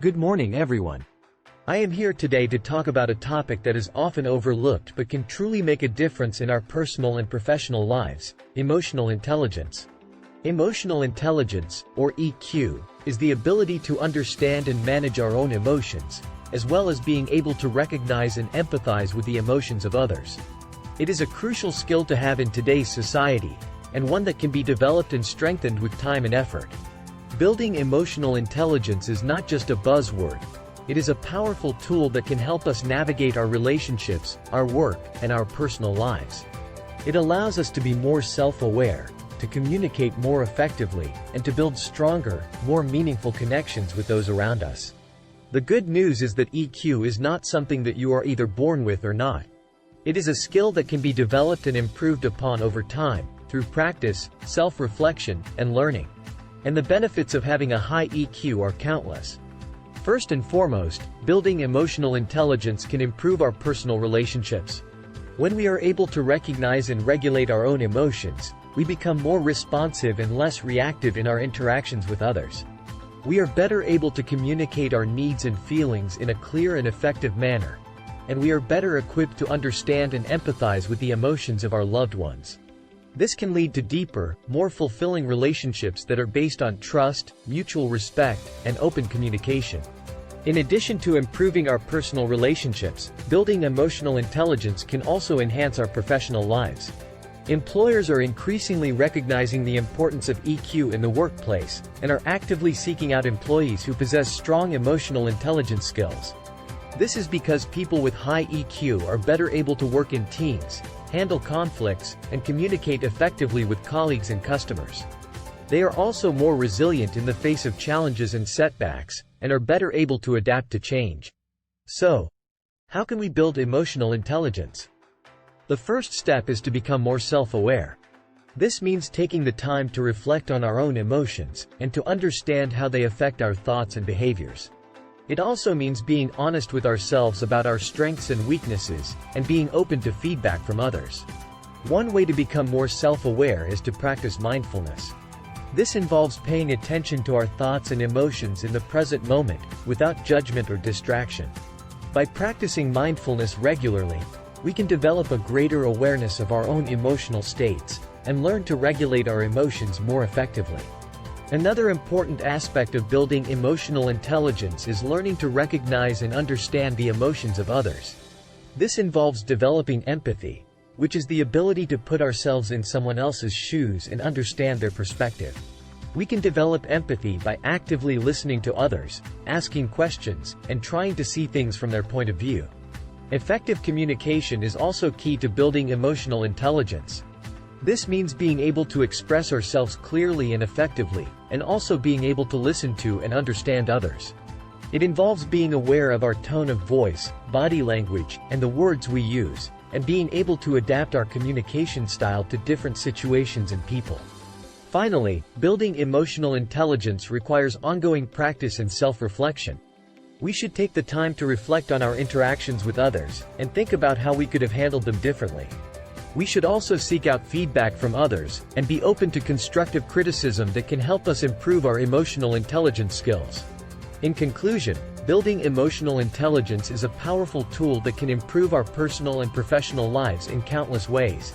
Good morning, everyone. I am here today to talk about a topic that is often overlooked but can truly make a difference in our personal and professional lives: emotional intelligence. Emotional intelligence, or EQ, is the ability to understand and manage our own emotions, as well as being able to recognize and empathize with the emotions of others. It is a crucial skill to have in today's society, and one that can be developed and strengthened with time and effort. Building emotional intelligence is not just a buzzword. It is a powerful tool that can help us navigate our relationships, our work, and our personal lives. It allows us to be more self-aware, to communicate more effectively, and to build stronger, more meaningful connections with those around us. The good news is that EQ is not something that you are either born with or not. It is a skill that can be developed and improved upon over time, through practice, self-reflection, and learning. And the benefits of having a high EQ are countless. First and foremost, building emotional intelligence can improve our personal relationships. When we are able to recognize and regulate our own emotions, we become more responsive and less reactive in our interactions with others. We are better able to communicate our needs and feelings in a clear and effective manner, and we are better equipped to understand and empathize with the emotions of our loved ones. This can lead to deeper, more fulfilling relationships that are based on trust, mutual respect, and open communication. In addition to improving our personal relationships, building emotional intelligence can also enhance our professional lives. Employers are increasingly recognizing the importance of EQ in the workplace, and are actively seeking out employees who possess strong emotional intelligence skills. This is because people with high EQ are better able to work in teams, handle conflicts, and communicate effectively with colleagues and customers. They are also more resilient in the face of challenges and setbacks, and are better able to adapt to change. So, how can we build emotional intelligence? The first step is to become more self-aware. This means taking the time to reflect on our own emotions, and to understand how they affect our thoughts and behaviors. It also means being honest with ourselves about our strengths and weaknesses, and being open to feedback from others. One way to become more self-aware is to practice mindfulness. This involves paying attention to our thoughts and emotions in the present moment, without judgment or distraction. By practicing mindfulness regularly, we can develop a greater awareness of our own emotional states, and learn to regulate our emotions more effectively. Another important aspect of building emotional intelligence is learning to recognize and understand the emotions of others. This involves developing empathy, which is the ability to put ourselves in someone else's shoes and understand their perspective. We can develop empathy by actively listening to others, asking questions, and trying to see things from their point of view. Effective communication is also key to building emotional intelligence. This means being able to express ourselves clearly and effectively, and also being able to listen to and understand others. It involves being aware of our tone of voice, body language, and the words we use, and being able to adapt our communication style to different situations and people. Finally, building emotional intelligence requires ongoing practice and self-reflection. We should take the time to reflect on our interactions with others, and think about how we could have handled them differently. We should also seek out feedback from others, and be open to constructive criticism that can help us improve our emotional intelligence skills. In conclusion, building emotional intelligence is a powerful tool that can improve our personal and professional lives in countless ways.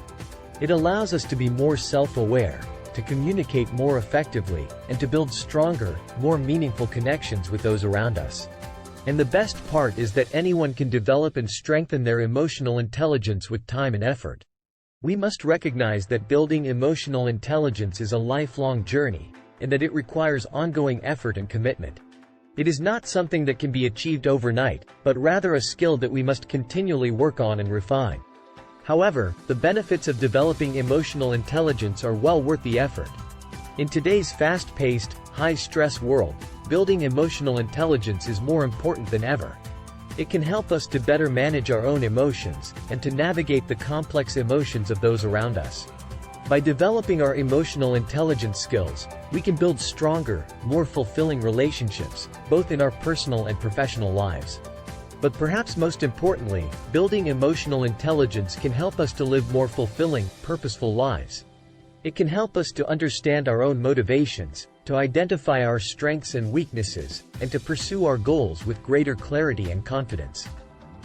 It allows us to be more self-aware, to communicate more effectively, and to build stronger, more meaningful connections with those around us. And the best part is that anyone can develop and strengthen their emotional intelligence with time and effort. We must recognize that building emotional intelligence is a lifelong journey, and that it requires ongoing effort and commitment. It is not something that can be achieved overnight, but rather a skill that we must continually work on and refine. However, the benefits of developing emotional intelligence are well worth the effort. In today's fast-paced, high-stress world, building emotional intelligence is more important than ever. It can help us to better manage our own emotions, and to navigate the complex emotions of those around us. By developing our emotional intelligence skills, we can build stronger, more fulfilling relationships, both in our personal and professional lives. But perhaps most importantly, building emotional intelligence can help us to live more fulfilling, purposeful lives. It can help us to understand our own motivations, to identify our strengths and weaknesses, and to pursue our goals with greater clarity and confidence.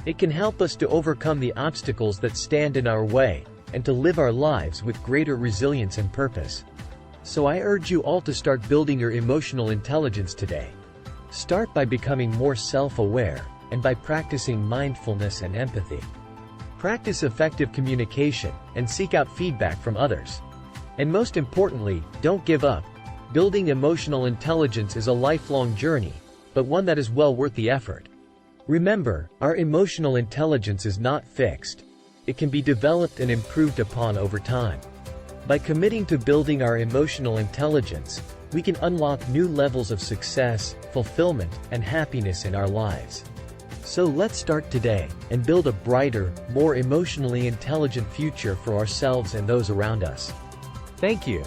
It can help us to overcome the obstacles that stand in our way, and to live our lives with greater resilience and purpose. So I urge you all to start building your emotional intelligence today. Start by becoming more self-aware, and by practicing mindfulness and empathy. Practice effective communication, and seek out feedback from others. And most importantly, don't give up. Building emotional intelligence is a lifelong journey, but one that is well worth the effort. Remember, our emotional intelligence is not fixed. It can be developed and improved upon over time. By committing to building our emotional intelligence, we can unlock new levels of success, fulfillment, and happiness in our lives. So let's start today, and build a brighter, more emotionally intelligent future for ourselves and those around us. Thank you.